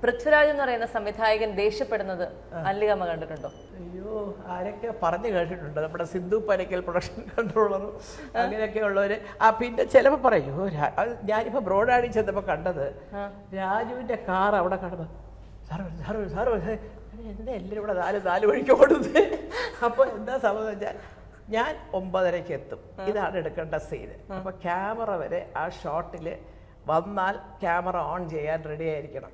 പൃഥ്വിരാജ് എന്ന് പറയുന്ന സംവിധായകൻ ദേഷ്യപ്പെടുന്നത് മല്ലികമ്മ കണ്ടിട്ടുണ്ടോ? അയ്യോ, ആരൊക്കെ പറഞ്ഞു കേട്ടിട്ടുണ്ട്. നമ്മുടെ സിന്ധു പനക്കൽ പ്രൊഡക്ഷൻ കൺട്രോളറും അങ്ങനെയൊക്കെ ഉള്ളവര്. പിന്നെ ചിലപ്പോൾ പറയൂ, ഞാനിപ്പോ ബ്രോഡാടി ചെന്നപ്പോ കണ്ടത് രാജുവിന്റെ കാർ അവിടെ കണ്ടത്. സാറ് എന്താ എല്ലാവരും ഇവിടെ നാല് വഴിക്ക് ഓടുന്നത്? അപ്പോൾ എന്താ സംഭവം വെച്ചാൽ ഞാൻ 9:30 എത്തും. ഇതാണ് എടുക്കേണ്ട സീന്. അപ്പോൾ ക്യാമറ വരെ ആ ഷോട്ടിൽ വന്നാൽ ക്യാമറ ഓൺ ചെയ്യാൻ റെഡി ആയിരിക്കണം.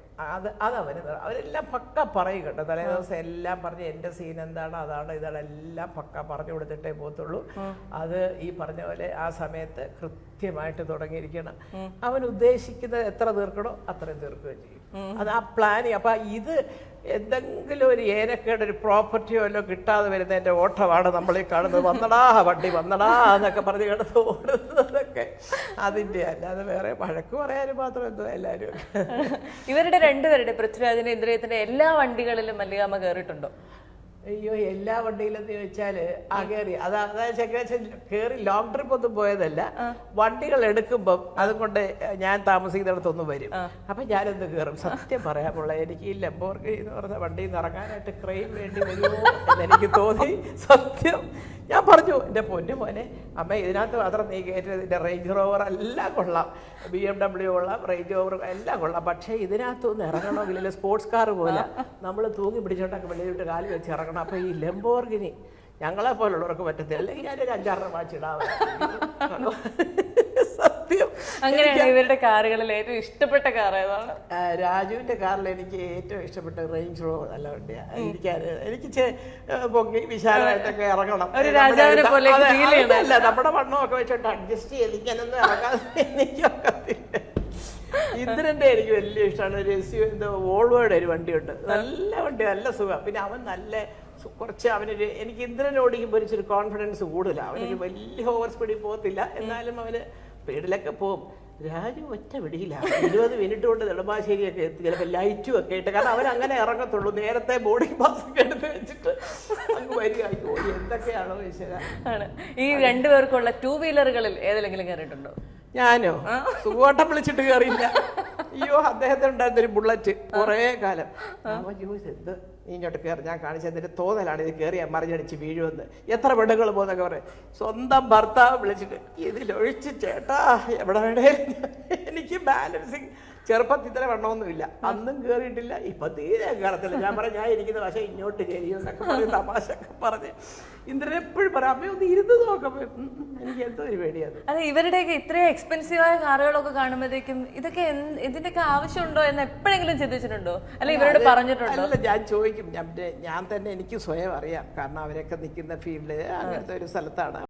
അവരെല്ലാം പക്ക പറയും കേട്ടോ. തലേ ദിവസം എല്ലാം പറഞ്ഞ് എൻ്റെ സീൻ എന്താണ്, അതാണ്, ഇതാണ് എല്ലാം പക്ക പറഞ്ഞു കൊടുത്തിട്ടേ പോകത്തുള്ളൂ. അത് ഈ പറഞ്ഞ പോലെ ആ സമയത്ത് കൃത്യമായിട്ട് തുടങ്ങിയിരിക്കണം. അവൻ ഉദ്ദേശിക്കുന്നത് എത്ര തീർക്കണോ അത്രയും തീർക്കുകയും ചെയ്യും. അത് ആ പ്ലാനിങ്. അപ്പം ഇത് എന്തെങ്കിലും ഒരു ഏനക്കേട്, ഒരു പ്രോപ്പർട്ടിയോ വല്ലോ കിട്ടാതെ വരുന്നതിൻ്റെ ഓട്ടമാണ് നമ്മളീ കാണുന്നത്. വന്നടാ വണ്ടി വന്നടാ എന്നൊക്കെ പറഞ്ഞ് കിടന്ന് ഓടുന്നതൊക്കെ അതിൻ്റെ. അല്ലാതെ വേറെ വഴക്ക് പറയാനും മാത്രം എന്തോ എല്ലാവരും. ഇവരുടെ രണ്ടുപേരുടെ പൃഥ്വിരാജിന്റെ ഇന്ദ്രിയത്തിന്റെ എല്ലാ വണ്ടികളിലും മല്ലികാമ്മ കയറിയിട്ടുണ്ടോ? അയ്യോ, എല്ലാ വണ്ടിയിലെന്ന് ചോദിച്ചാൽ ആ കയറി. അതായത് കയറി ലോങ് ട്രിപ്പ് ഒന്നും പോയതല്ല. വണ്ടികൾ എടുക്കുമ്പം അതുകൊണ്ട് ഞാൻ താമസിക്കുന്നിടത്തൊന്നും വരും. അപ്പം ഞാനൊന്ന് കയറും. സത്യം പറയാമുള്ള എനിക്ക് ഈ ലംബോർഗിനി എന്ന് പറഞ്ഞ വണ്ടിയിൽ നിന്ന് ഇറങ്ങാനായിട്ട് ക്രെയിൻ വേണ്ടി വരുമോ എന്നെനിക്ക് തോന്നി. സത്യം ഞാൻ പറഞ്ഞു, എൻ്റെ പൊന്നു മോനെ അമ്മ ഇതിനകത്ത് മാത്രം നീ കയറ്റത്. ഇതിൻ്റെ റേഞ്ച് റോവർ എല്ലാം കൊള്ളാം, BMW കൊള്ളാം, റേഞ്ച് റോവർ എല്ലാം കൊള്ളാം. പക്ഷേ ഇതിനകത്തൊന്ന് ഇറങ്ങണമെങ്കിൽ സ്പോർട്സ് കാർ പോലെ നമ്മൾ തൂങ്ങി പിടിച്ചോണ്ടൊക്കെ വെളിയിലിട്ട് കാല് വെച്ച് ഇറങ്ങണം. അപ്പോൾ ഈ ലംബോർഗിനി ഞങ്ങളെ പോലുള്ളവർക്ക് പറ്റത്തില്ല. അല്ലെങ്കിൽ ഞാനൊരു 5-6 വാച്ചിടാം. സത്യം. അങ്ങനെയാണ് ഇവരുടെ കാറുകളിൽ ഏറ്റവും ഇഷ്ടപ്പെട്ട കാർ ഏതാണ്? രാജുവിന്റെ കാറിൽ എനിക്ക് ഏറ്റവും ഇഷ്ടപ്പെട്ട റേഞ്ച് റോവർ നല്ല വണ്ടിയാണ്. എനിക്ക് പൊങ്ങി വിശാലമായിട്ടൊക്കെ ഇറങ്ങണം. അല്ല, നമ്മുടെ വണ്ണമൊക്കെ വെച്ചോണ്ട് അഡ്ജസ്റ്റ് ചെയ്ത് ഇങ്ങനൊന്നും ഇറങ്ങാൻ എനിക്കൊക്കത്തില്ല. ഇന്ദ്രന്റെ എനിക്ക് വലിയ ഇഷ്ടമാണ്. ഒരു വോൾവോയുടെ ഒരു വണ്ടിയുണ്ട്, നല്ല വണ്ടി, നല്ല സുഖം. പിന്നെ അവൻ നല്ല കുറച്ച് അവനൊരു, എനിക്ക് ഇന്ദ്രൻ ഓടിക്കുമ്പോൾ ഒരു കോൺഫിഡൻസ് കൂടുതലാണ്. അവനൊരു വലിയ ഓവർ സ്പീഡിൽ പോകത്തില്ല, എന്നാലും അവന് സ്പീഡിലൊക്കെ പോകും. രാജു ഒറ്റ പിടിയില്ല. 20 മിനിറ്റ് കൊണ്ട് നെടുമ്പാശ്ശേരിയൊക്കെ എത്തി, ചിലപ്പോൾ ലൈറ്റും ഒക്കെ ഇട്ട്. കാരണം അവൻ അങ്ങനെ ഇറങ്ങത്തുള്ളൂ. നേരത്തെ ബോർഡിംഗ് പാസ് ഒക്കെ എടുത്ത് വെച്ചിട്ട് അങ്ങ് വരിക. എന്തൊക്കെയാണോ ഈശ്വര. ഈ രണ്ടുപേർക്കുള്ള 2 വീലറുകളിൽ ഏതെങ്കിലും കയറിയിട്ടുണ്ടോ? ഞാനോ സുഖോട്ടം വിളിച്ചിട്ട് കയറിയില്ല. അയ്യോ, അദ്ദേഹത്തിന് ഉണ്ടായിരുന്നൊരു ബുള്ളറ്റ് കുറേ കാലം. എന്ത് നീ ഇങ്ങോട്ട് കയറി, ഞാൻ കാണിച്ചതിൻ്റെ തോന്നലാണ് ഇത് കയറിയാൽ മറിഞ്ഞടിച്ച് വീഴുമെന്ന്. എത്ര പെണ്ണുങ്ങൾ പോകുന്നൊക്കെ പറയും. സ്വന്തം ഭർത്താവ് വിളിച്ചിട്ട് ഇതിലൊഴിച്ച് ചേട്ടാ എവിടെ വേണേ. എനിക്ക് ബാലൻസിങ് ചെറുപ്പത്തിൽ ഇത്ര വണ്ണമൊന്നുമില്ല. അന്നും കയറിയിട്ടില്ല, ഇപ്പം തീരെ കയറത്തില്ല. ഞാൻ പറയാം ഞാൻ ഇരിക്കുന്ന പക്ഷേ ഇങ്ങോട്ട് ചെയ്യുമെന്നൊക്കെ പറഞ്ഞ് തമാശ ഒക്കെ പറഞ്ഞ് ഇന്ദ്രൻ എപ്പോഴും പറയാം അമ്മ ഒന്ന് ഇരുന്ന് നോക്കാം. എനിക്ക് എന്തോ ഒരു പേടിയാണ്. അതെ, ഇവരുടെയൊക്കെ ഇത്രയും എക്സ്പെൻസീവായ കാറുകളൊക്കെ കാണുമ്പോഴത്തേക്കും ഇതൊക്കെ ഇതിന്റെയൊക്കെ ആവശ്യമുണ്ടോ എന്ന് എപ്പോഴെങ്കിലും ചിന്തിച്ചിട്ടുണ്ടോ? അല്ല ഇവരോട് പറഞ്ഞിട്ടുണ്ടോ? അല്ല, ഞാൻ ചോദിക്കും. ഞാൻ തന്നെ എനിക്ക് സ്വയം അറിയാം. കാരണം അവരൊക്കെ നിൽക്കുന്ന ഫീൽഡ് അങ്ങനത്തെ ഒരു സ്ഥലത്താണ്.